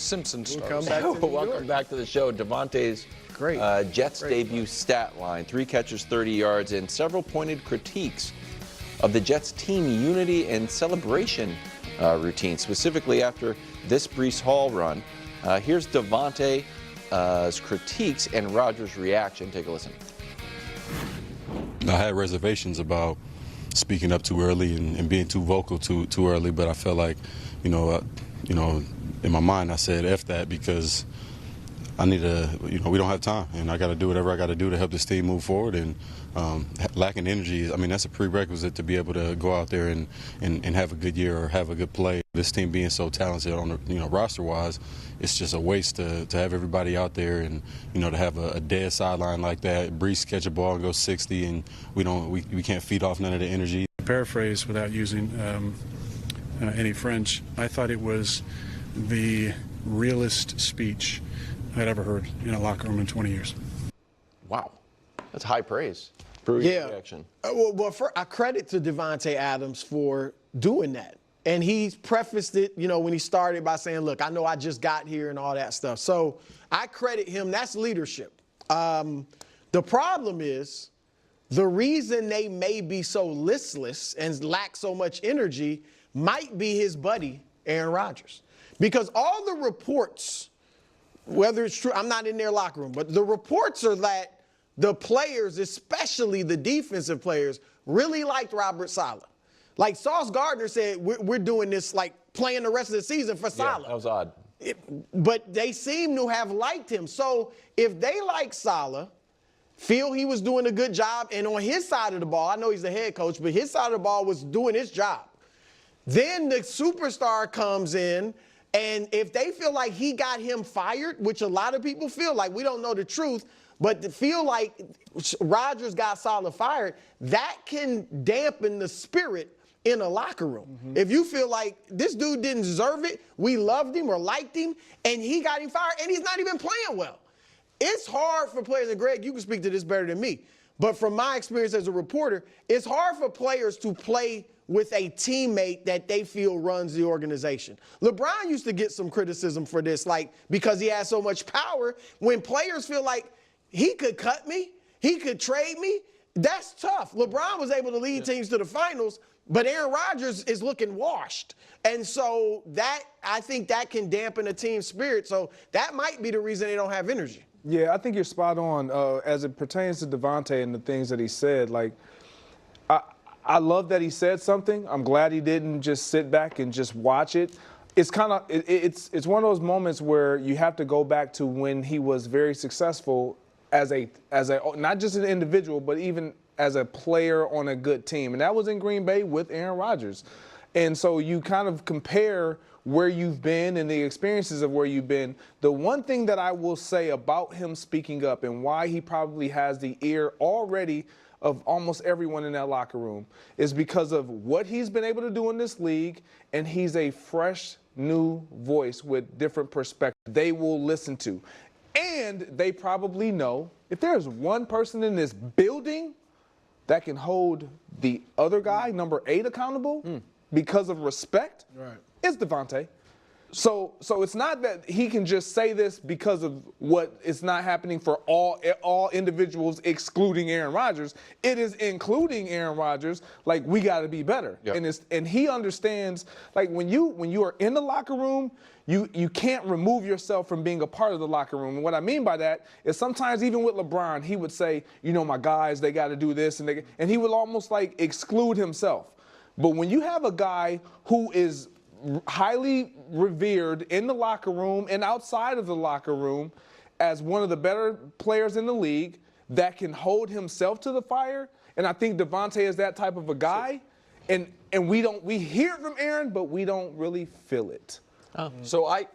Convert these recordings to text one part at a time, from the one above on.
Simpson stars. Welcome back to the show. Davante's Jets debut stat line: 3 catches, 30 yards, and several pointed critiques of the Jets' team unity and celebration routine, specifically after this Breece Hall run. Here's Davante's critiques and Rodgers' reaction. Take a listen. I had reservations about speaking up too early and being too vocal too early, but I felt like, in my mind I said F that, because I need to, we don't have time, and I got to do whatever I got to do to help this team move forward. And lacking energy, that's a prerequisite to be able to go out there and have a good year or have a good play. This team being so talented on the, roster-wise, it's just a waste to have everybody out there and, to have a dead sideline like that. Breece catch a ball and go 60, and we can't feed off none of the energy. Paraphrase without using any French, I thought it was the realest speech I'd ever heard in a locker room in 20 years. Wow, that's high praise. Reaction. Well, I credit to Davante Adams for doing that. And he prefaced it, when he started by saying, look, I know I just got here and all that stuff. So I credit him. That's leadership. The problem is the reason they may be so listless and lack so much energy might be his buddy, Aaron Rodgers. Because all the reports, whether it's true, I'm not in their locker room, but the reports are that the players, especially the defensive players, really liked Robert Saleh. Like Sauce Gardner said, we're doing this, like playing the rest of the season for Saleh. Yeah, that was odd. But they seem to have liked him. So if they like Saleh, feel he was doing a good job, and on his side of the ball, I know he's the head coach, but his side of the ball was doing his job. Then the superstar comes in, and if they feel like he got him fired, which a lot of people feel like, we don't know the truth, but to feel like Rodgers got Saleh fired, that can dampen the spirit in a locker room. Mm-hmm. If you feel like this dude didn't deserve it, we loved him or liked him, and he got him fired, and he's not even playing well. It's hard for players, and Greg, you can speak to this better than me, but from my experience as a reporter, it's hard for players to play with a teammate that they feel runs the organization. LeBron used to get some criticism for this, because he has so much power. When players feel like he could cut me, he could trade me, that's tough. LeBron was able to lead teams to the finals, but Aaron Rodgers is looking washed. And so I think that can dampen a team's spirit. So that might be the reason they don't have energy. Yeah, I think you're spot on as it pertains to Davante and the things that he said. I love that he said something. I'm glad he didn't just sit back and just watch it. It's kind of it's one of those moments where you have to go back to when he was very successful as a not just an individual, but even as a player on a good team. And that was in Green Bay with Aaron Rodgers. And so you kind of compare where you've been and the experiences of where you've been. The one thing that I will say about him speaking up and why he probably has the ear already of almost everyone in that locker room is because of what he's been able to do in this league, and he's a fresh, new voice with different perspectives they will listen to. And they probably know if there's one person in this building that can hold the other guy, number 8, accountable because of respect, it's Davante. So it's not that he can just say this because of what is not happening for all individuals excluding Aaron Rodgers. It is including Aaron Rodgers. We got to be better. Yep. And he understands, when you are in the locker room, you can't remove yourself from being a part of the locker room. And what I mean by that is sometimes even with LeBron, he would say, my guys, they got to do this, and he would almost exclude himself. But when you have a guy who is highly revered in the locker room and outside of the locker room as one of the better players in the league that can hold himself to the fire, and I think Davante is that type of a guy, and we hear it from Aaron, but we don't really feel it. Oh. So I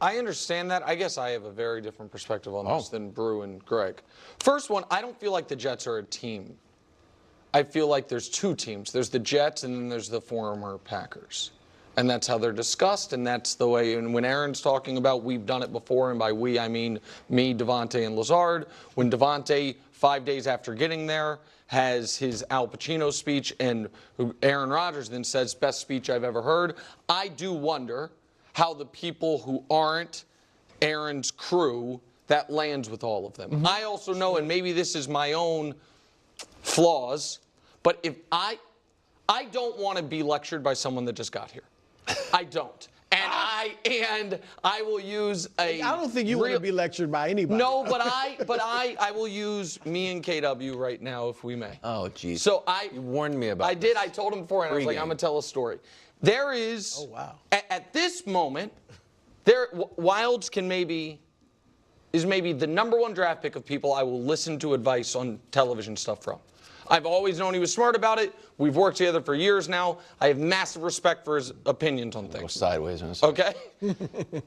understand that. I guess I have a very different perspective on this than Brew and Greg. First one, I don't feel like the Jets are a team. I feel like there's 2 teams. There's the Jets and then there's the former Packers. And that's how they're discussed, and that's the way. And when Aaron's talking about we've done it before, and by we I mean me, Davante, and Lazard, when Davante, 5 days after getting there, has his Al Pacino speech, and Aaron Rodgers then says, best speech I've ever heard, I do wonder how the people who aren't Aaron's crew, that lands with all of them. Mm-hmm. I also know, and maybe this is my own flaws, but if I don't want to be lectured by someone that just got here. I don't. And I will use a. I don't think you want to be lectured by anybody. No, but I will use me and KW right now if we may. Oh, geez. So you warned me about. I did. I told him before, and I was like, I'm gonna tell a story. There is. Oh wow. At this moment, Wilds is maybe the #1 draft pick of people I will listen to advice on television stuff from. I've always known he was smart about it. We've worked together for years now. I have massive respect for his opinions on things. Go sideways in a second. Okay?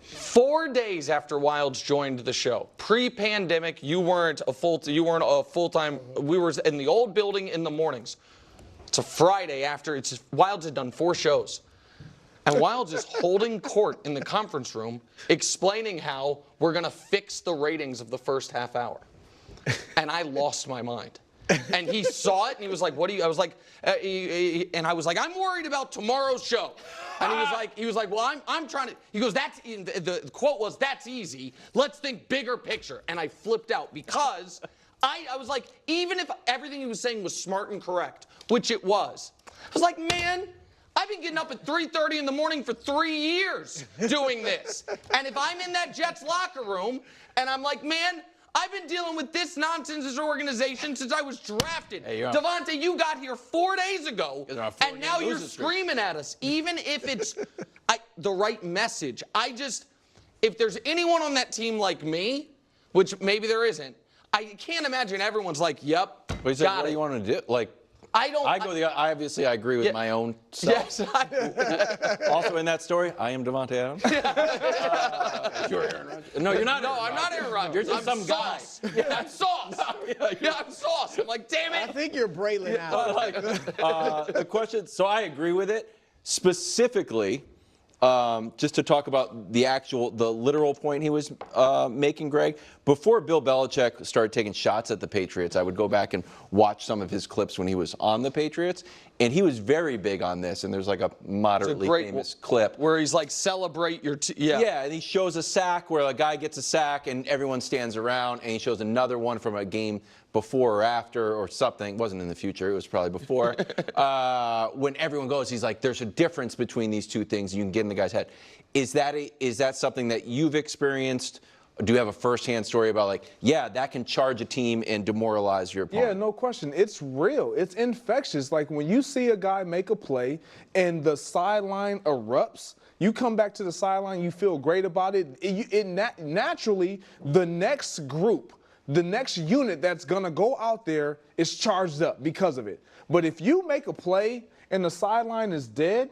4 days after Wilds joined the show, pre-pandemic, you weren't a full-time. We were in the old building in the mornings. It's a Friday after Wilds had done 4 shows. And Wilds is holding court in the conference room explaining how we're going to fix the ratings of the first half hour. And I lost my mind. And he saw it, and he was like, "What do you?" I was like, and I was like, "I'm worried about tomorrow's show." And he was like, "Well, I'm trying to." He goes, "That's the quote was, that's easy. Let's think bigger picture." And I flipped out because I was like, even if everything he was saying was smart and correct, which it was, I was like, man, I've been getting up at 3:30 in the morning for 3 years doing this. And if I'm in that Jets locker room, and I'm like, man, I've been dealing with this nonsense as an organization since I was drafted. Hey, Davante, you got here 4 days ago, and now you're screaming at us, even if it's the right message. If there's anyone on that team like me, which maybe there isn't, I can't imagine everyone's like, yep, But he's like, what do you want to do? Like, I obviously I agree with my own self. Yes, also in that story, I am Davante Adams. You're Aaron Rodgers. No, you're not. No, I'm not Aaron Rodgers. You're just some guy. Yeah, I'm Sauce. I'm Sauce. I'm like, damn it. I think you're Braylon out. The question. So I agree with it. Specifically, just to talk about the literal point he was making, Greg. Before Bill Belichick started taking shots at the Patriots, I would go back and watch some of his clips when he was on the Patriots, and he was very big on this. And there's like a moderately famous clip where he's like, "Celebrate your yeah." And he shows a sack where a guy gets a sack and everyone stands around, and he shows another one from a game before or after or something. It wasn't in the future. It was probably before. When everyone goes, he's like, there's a difference between these two things. You can get in the guy's head. Is that something that you've experienced? Do you have a firsthand story about like, yeah, that can charge a team and demoralize your opponent? Yeah, no question. It's real. It's infectious. Like when you see a guy make a play and the sideline erupts, you come back to the sideline, you feel great about it. Naturally, the next group, the next unit that's going to go out there is charged up because of it. But if you make a play and the sideline is dead,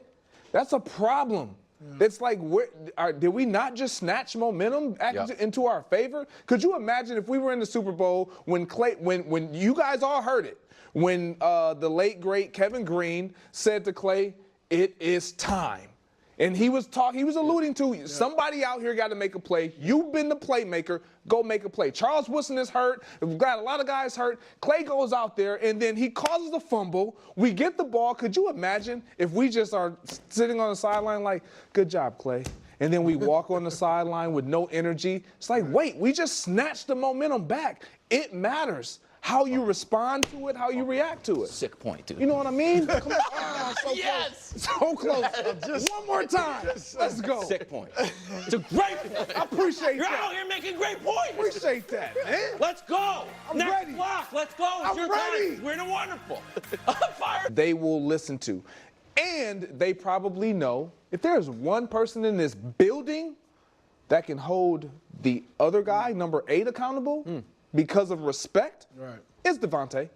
that's a problem. It's like, did we not just snatch momentum into our favor? Could you imagine if we were in the Super Bowl when you guys all heard it, when the late, great Kevin Green said to Clay, "It is time." And he was alluding to somebody out here got to make a play. You've been the playmaker. Go make a play. Charles Woodson is hurt. We've got a lot of guys hurt. Clay goes out there, and then he causes a fumble. We get the ball. Could you imagine if we just are sitting on the sideline like, "Good job, Clay." And then we walk on the sideline with no energy. It's like, wait, we just snatched the momentum back. It matters how you respond to it, how you react to it. Sick point, dude. You know what I mean? Come on. Oh, so yes! Close. So close. Just one more time. Let's go. Sick point. It's a great point. I appreciate You're that. out here making great points. Appreciate that, man. Let's go. I'm Next ready. block. Let's go. It's I'm your ready. time. We're in a wonderful. I'm fired. They will listen to. And they probably know if there's one person in this building that can hold the other guy, number 8, accountable because of respect, it's Davante.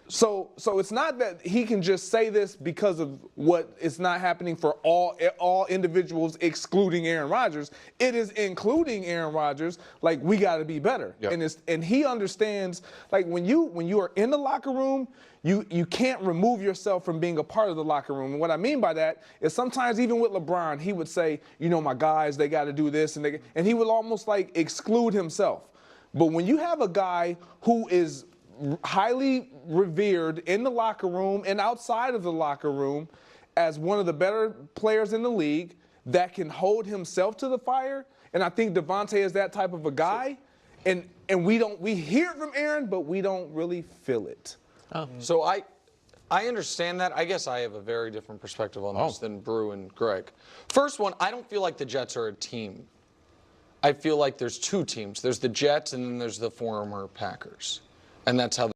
So it's not that he can just say this because of what is not happening for all individuals excluding Aaron Rodgers. It is including Aaron Rodgers. Like, we got to be better. Yep. And he understands, like, when you are in the locker room, you can't remove yourself from being a part of the locker room. And what I mean by that is sometimes even with LeBron, he would say, my guys, they got to do this, and he would almost like exclude himself. But when you have a guy who is highly revered in the locker room and outside of the locker room as one of the better players in the league, that can hold himself to the fire. And I think Davante is that type of a guy. And we hear it from Aaron, but we don't really feel it. So I understand that. I guess I have a very different perspective on this than Brew and Greg. First one, I don't feel like the Jets are a team. I feel like there's two teams. There's the Jets and then there's the former Packers. And that's how